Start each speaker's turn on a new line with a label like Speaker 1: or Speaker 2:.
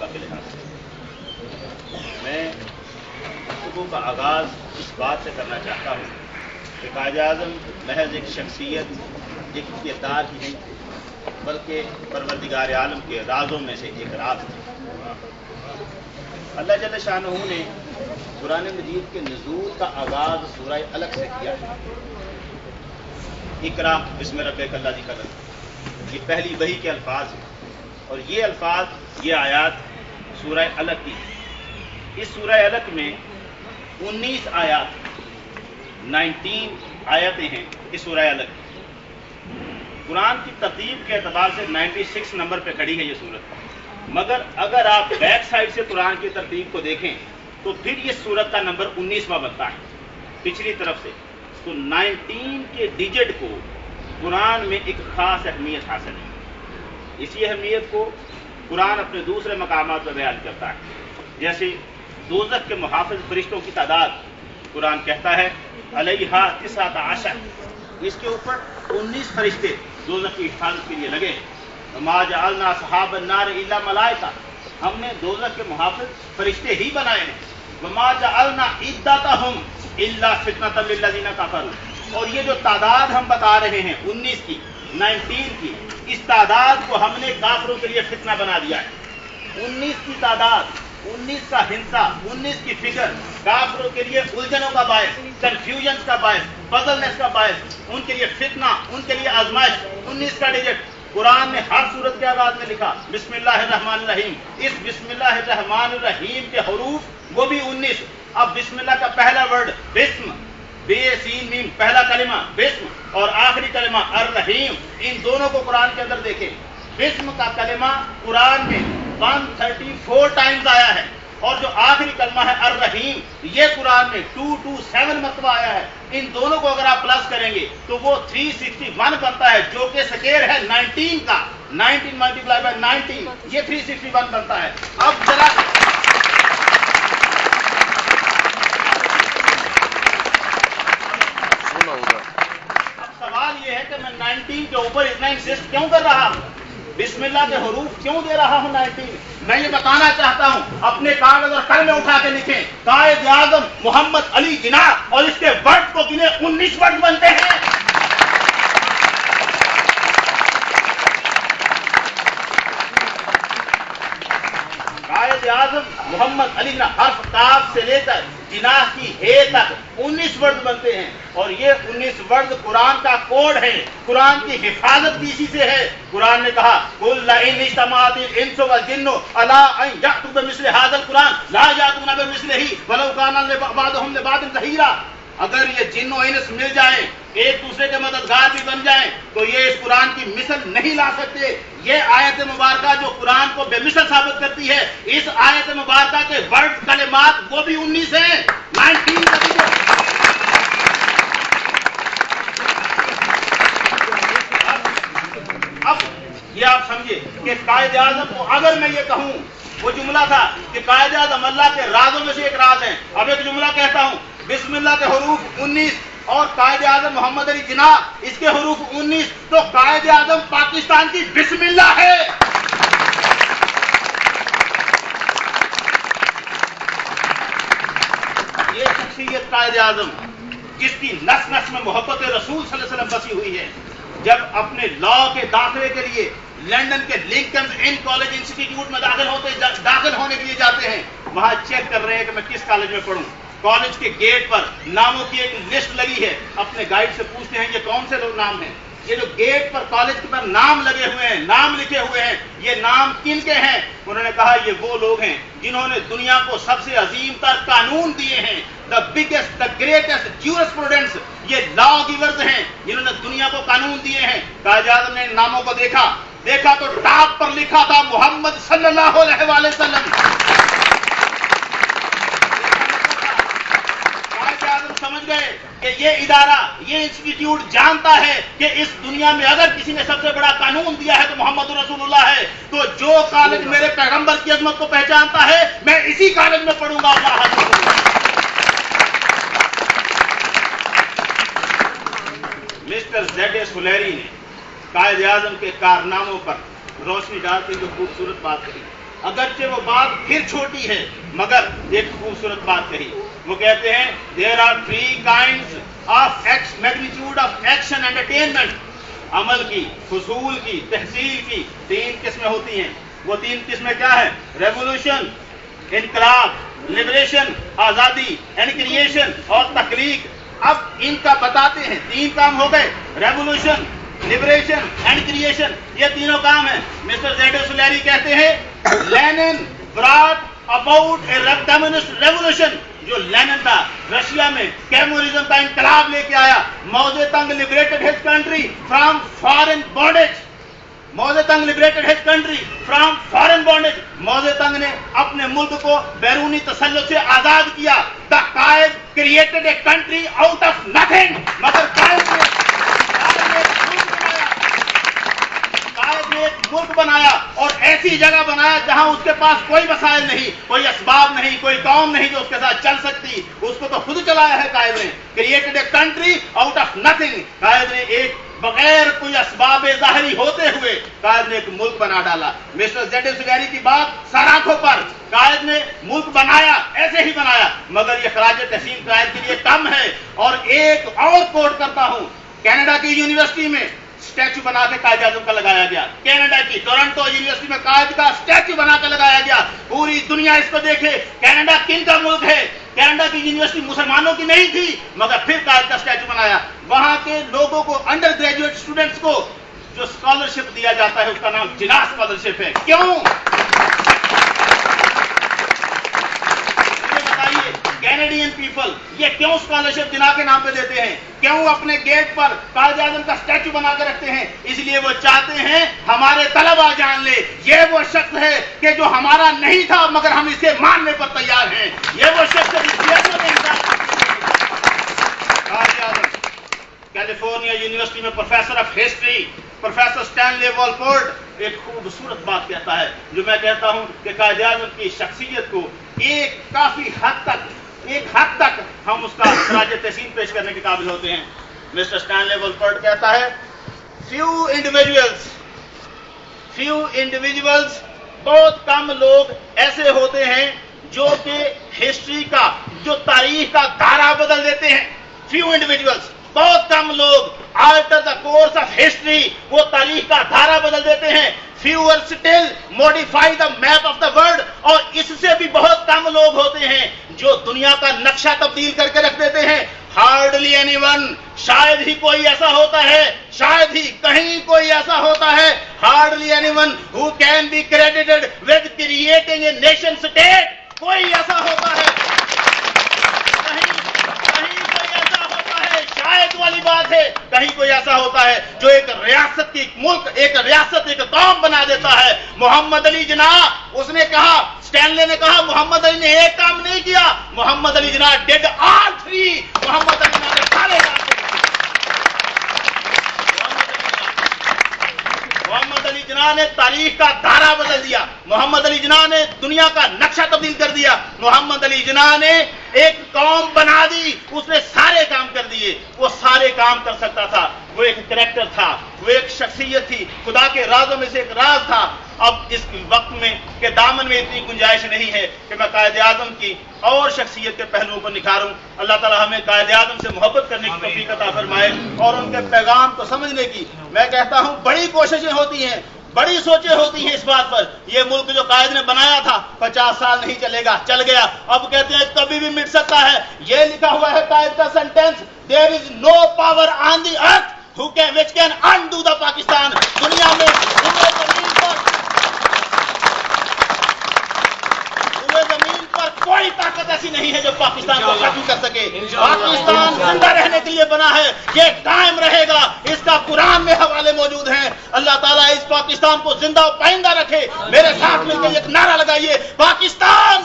Speaker 1: موقع کے لحاظ سے میں گفتگو کا آغاز اس بات سے کرنا چاہتا ہوں کہ قائد اعظم محض ایک شخصیت ایک کردار ہی نہیں بلکہ پروردگار عالم کے رازوں میں سے ایک راز تھا۔ اللہ جل شانہ نے قرآن مجید کے نزول کا آغاز سورہ الگ سے کیا ہے۔ اقرا بسم ربک الذی خلق، یہ پہلی وحی کے الفاظ ہیں اور یہ الفاظ، یہ آیات سورہ الگ کی۔ اس سورہ الگ میں 19 آیات 19 آیتیں ہیں اس سورہ الگ کی۔ قرآن کی ترتیب کے اعتبار سے 96 نمبر پہ کھڑی ہے یہ سورت، مگر اگر آپ بیک سائڈ سے قرآن کی ترتیب کو دیکھیں تو پھر یہ سورت کا نمبر 19واں بنتا ہے پچھلی طرف سے۔ تو 19 کے ڈیجٹ کو قرآن میں ایک خاص اہمیت حاصل ہے۔ اسی اہمیت کو قرآن اپنے دوسرے مقامات پر بیان کرتا ہے، جیسے دوزخ کے محافظ فرشتوں کی تعداد قرآن کہتا ہے علیہا 19، اس کے اوپر 19 فرشتے دوزخ کی حفاظت کے لیے لگے ہیں۔ وما جعلنا اصحاب النار الا ملائکہ، ہم نے دوزخ کے محافظ فرشتے ہی بنائے ہیں۔ وما جعلنا عدتهم الا فتنة للذین کفروا، اور یہ جو تعداد ہم بتا رہے ہیں 19 کی 19 کی، اس تعداد کو ہم نے کافروں کے لیے فتنہ بنا دیا ہے۔ 19 کی تعداد، 19 کا ہنسا، 19 کی فکر کافروں کے لیے الجھنوں کا باعث، کنفیوژن کا باعث، پزلنس کا باعث، ان کے لیے فتنہ، ان کے لیے آزمائش۔ 19 کا ڈیجٹ قرآن نے ہر صورت کے آغاز میں لکھا بسم اللہ الرحمن الرحیم۔ اس بسم اللہ الرحمن الرحیم کے حروف وہ بھی 19۔ اب بسم اللہ کا پہلا ورڈ بسم، بے سین میم، پہلا کلمہ بسم اور آخری کلمہ الرحیم، ان دونوں کو قرآن کے اندر دیکھیں۔ بسم کا کلمہ قرآن میں 134 ٹائمز آیا ہے، اور جو آخری کلمہ ہے الرحیم، یہ قرآن میں 227 مرتبہ آیا ہے۔ ان دونوں کو اگر آپ پلس کریں گے تو وہ 361 بنتا ہے، جو کہ سکیئر ہے 19 کا۔ 19 ملٹیپلائی بائی 19، یہ 361 بنتا ہے۔ اب ذرا سوال یہ ہے کہ میں 19 کے اوپر اتنا انسسٹ کیوں کر رہا ہوں، بسم اللہ کے حروف کیوں دے رہا ہوں 19؟ میں یہ بتانا چاہتا ہوں، اپنے کاغذ اور قلم اٹھا کے لکھیں قائد اعظم محمد علی جناح، اور اس کے ورڈ کو گنے 19 ورڈ بنتے ہیں۔ قائد اعظم محمد علی جناح، حرف کاف سے لے کر جناح کی ہے تک 19 ورڈ بنتے ہیں، اور یہ 19 ورڈ قرآن کا کوڈ ہے، قرآن کی حفاظت بھی اسی سے ہے۔ قرآن نے کہا قل لئن اجتمعت الانس والجن علی ان یأتوا بمثل هذا القرآن لا یأتون بمثلہ ولو کان بعضهم لبعض ظہیرا، اگر یہ جن و انس مل جائیں، ایک دوسرے کے مددگار بھی بن جائیں، تو یہ اس قرآن کی مثل نہیں لا سکتے۔ یہ آیت مبارکہ جو قرآن کو بے مثل ثابت کرتی ہے، اس آیت مبارکہ کے ورڈ کلمات وہ بھی 19 ہیں۔ 19 اب یہ آپ سمجھے کہ قائد اعظم کو اگر میں یہ کہوں، وہ جملہ تھا کہ قائد اعظم اللہ کے رازوں میں سے ایک راز ہے، اب ایک جملہ کہتا ہوں بسم اللہ کے حروف 19 اور قائد اعظم محمد علی جناح اس کے حروف 19، تو قائد اعظم پاکستان کی بسم اللہ ہے۔ یہ شخصیت قائد اعظم جس کی نس نس میں محبت رسول صلی اللہ علیہ وسلم بسی ہوئی ہے، جب اپنے لا کے داخلے کے لیے لندن کے لنکنز ان کالج انسٹیٹیوٹ میں داخل ہونے کے لیے جاتے ہیں، وہاں چیک کر رہے ہیں کہ میں کس کالج میں پڑھوں۔ کالج کے گیٹ پر ناموں کی ایک لسٹ لگی ہے، اپنے گائیڈ سے پوچھتے ہیں یہ کون سے لوگ نام ہیں، یہ جو گیٹ پر کالج کے پر نام لگے ہوئے ہیں، نام لکھے ہوئے ہیں، یہ نام کن کے ہیں؟ انہوں نے کہا یہ وہ لوگ ہیں جنہوں نے دنیا کو سب سے عظیم تر قانون دیے ہیں، دا بگیسٹ دا گریٹسٹ جیورسپروڈنٹس، یہ لا گیورز ہیں جنہوں نے دنیا کو قانون دیے ہیں۔ قائد اعظم نے ان ناموں کو دیکھا تو ٹاپ پر لکھا تھا محمد صلی اللہ علیہ وآلہ وسلم۔ سمجھ گئے کہ یہ ادارہ، یہ انسٹیٹیوٹ جانتا ہے کہ اس دنیا میں اگر کسی نے سب سے بڑا قانون دیا ہے تو محمد رسول اللہ ہے، تو جو کالج میرے پیغمبر کی عظمت کو پہچانتا ہے میں اسی کالج میں پڑھوں گا۔ مسٹر زیڈ اے سلیری نے قائد اعظم کے کارناموں پر روشنی ڈالتے ہوئے خوبصورت بات کہی۔ اگرچہ وہ بات پھر چھوٹی ہے مگر ایک خوبصورت بات کہی. وہ کہتے ہیں there are 3 kinds of magnitude of action and attainment. عمل کی، حصول کی، تحصیل کی 3 قسمیں ہوتی ہیں. وہ 3 قسمیں کیا ہیں؟ ریولوشن، انقلاب، لبریشن، آزادی، اینڈ کریشن اور تخلیق. اب ان کا بتاتے ہیں 3 کام ہو گئے، ریولوشن، لبریشن اینڈ کریشن. یہ تینوں کام ہیں. مسٹر زیڈ سولیری کہتے ہیں Lenin brought about a communist revolution. جو لینن تھا رشیا میں کیمونزم کا انقلاب لے کے آیا. موزے تنگ liberated his country from foreign bondage. موزے تنگ liberated his country from foreign bondage. موزے تنگ نے اپنے ملک کو بیرونی تسلط سے آزاد کیا. The Quaid created a country out of nothing. مگر قائد نے ایک ملک بنایا اور ایسی جگہ بنایا جہاں اس کے پاس کوئی وسائل نہیں، کوئی اسباب نہیں، کوئی قوم نہیں جو اس کے ساتھ چل سکتی. اس کو تو خود چلایا ہے قائد نے. Created a country out of nothing. قائد نے ایک بغیر کوئی اسباب ظاہری ہوتے ہوئے قائد نے ایک ملک بنا ڈالا. مسٹر زیڈ سولیری کی بات سر آنکھوں پر. قائد نے ملک بنایا، ایسے ہی بنایا مگر یہ خراج تحسین قائد کے لیے کم ہے. اور ایک اور کوٹ کرتا ہوں، کینیڈا کی یونیورسٹی میں اسٹیچو بنا کے قائد اعظم کا لگایا گیا. کینیڈا کی ٹورنٹو یونیورسٹی میں قائد کا اسٹیچو بنا کے لگایا گیا. پوری دنیا اس کو دیکھے کینیڈا کن کا ملک ہے. کینیڈا کی یونیورسٹی مسلمانوں کی نہیں تھی مگر پھر قائد کا اسٹیچو بنایا. وہاں کے لوگوں کو انڈر گریجویٹ اسٹوڈنٹس کو جو اسکالرشپ دیا جاتا ہے اس کا نام جناح اسکالرشپ ہے. کیوں؟ کینیڈین پیپل یہ کیوں اسکالرشپ جناح کے نام پہ دیتے ہیں؟ کیوں اپنے گیٹ پر قائد اعظم کا اسٹیچو بنا کے رکھتے ہیں؟ اس لیے وہ چاہتے ہیں ہمارے طلبا جان لے یہ وہ شخص ہے کہ جو ہمارا نہیں تھا مگر ہم اسے ماننے پر تیار ہیں. یہ وہ شخص کیلیفورنیا یونیورسٹی میں professor of history professor Stanley Wolpert ایک خوبصورت بات کہتا ہے جو میں کہتا ہوں کہ قائد اعظم کی شخصیت کو ایک کافی حد تک ہم اس کا خراج تحسین پیش کرنے کے قابل ہوتے ہیں. مسٹر اسٹینلی والپورٹ کہتا ہے few individuals بہت کم لوگ ایسے ہوتے ہیں جو کہ ہسٹری کا جو تاریخ کا دھارا بدل دیتے ہیں. few individuals بہت کم لوگ alter the course of history وہ تاریخ کا دھارا بدل دیتے ہیں. fewer still modify the map of the world اور اس سے بھی بہت کم لوگ ہوتے ہیں جو دنیا کا نقشہ تبدیل کر کے رکھ دیتے ہیں. hardly anyone شاید ہی کوئی ایسا ہوتا ہے، شاید ہی کہیں کوئی ایسا ہوتا ہے hardly anyone who can be credited with creating a nation state. کوئی ایسا ہوتا ہے، شاید والی بات ہے، کہیں کوئی ایسا ہوتا ہے جو ایک ریاست کی ملک ایک ریاست ایک قوم بنا دیتا ہے. محمد علی جناح اس نے کہا، اسٹینلے نے کہا محمد علی نے ایک کام نہیں کیا، محمد علی جناح ڈیڈ آل 3. محمد علی جناح نے سارے کام کیے. محمد علی جناح نے تاریخ کا دھارا بدل دیا. محمد علی جناح نے دنیا کا نقشہ تبدیل کر دیا. محمد علی جناح نے ایک قوم بنا دی. اس نے سارے کام کر دیے. وہ سارے کام کر سکتا تھا. وہ ایک کریکٹر تھا، وہ ایک شخصیت تھی، خدا کے رازوں میں سے ایک راز تھا. اب اس وقت میں کہ دامن میں اتنی گنجائش نہیں ہے کہ میں قائد اعظم کی اور شخصیت کے پہلوؤں کو نکھاروں. اللہ تعالیٰ ہمیں قائد اعظم سے محبت کرنے کی توفیق عطا فرمائے اور ان کے پیغام کو سمجھنے کی. میں کہتا ہوں بڑی کوششیں ہوتی ہیں، بڑی سوچیں ہوتی ہیں اس بات پر. یہ ملک جو قائد نے بنایا تھا 50 سال نہیں چلے گا، چل گیا. اب کہتے ہیں کبھی بھی مٹ سکتا ہے. یہ لکھا ہوا ہے قائد کا sentence, there is no power on the earth which can undo the Pakistan. دنیا میں زمین پر کوئی طاقت ایسی نہیں ہے جو پاکستان کو ختم کر سکے. پاکستان زندہ رہنے کے لیے بنا ہے، یہ قائم رہے گا. اس کا قرآن میں حوالے موجود ہیں. اللہ تعالیٰ اس پاکستان کو زندہ و پائندہ رکھے. میرے ساتھ مل کے ایک نعرہ لگائیے، پاکستان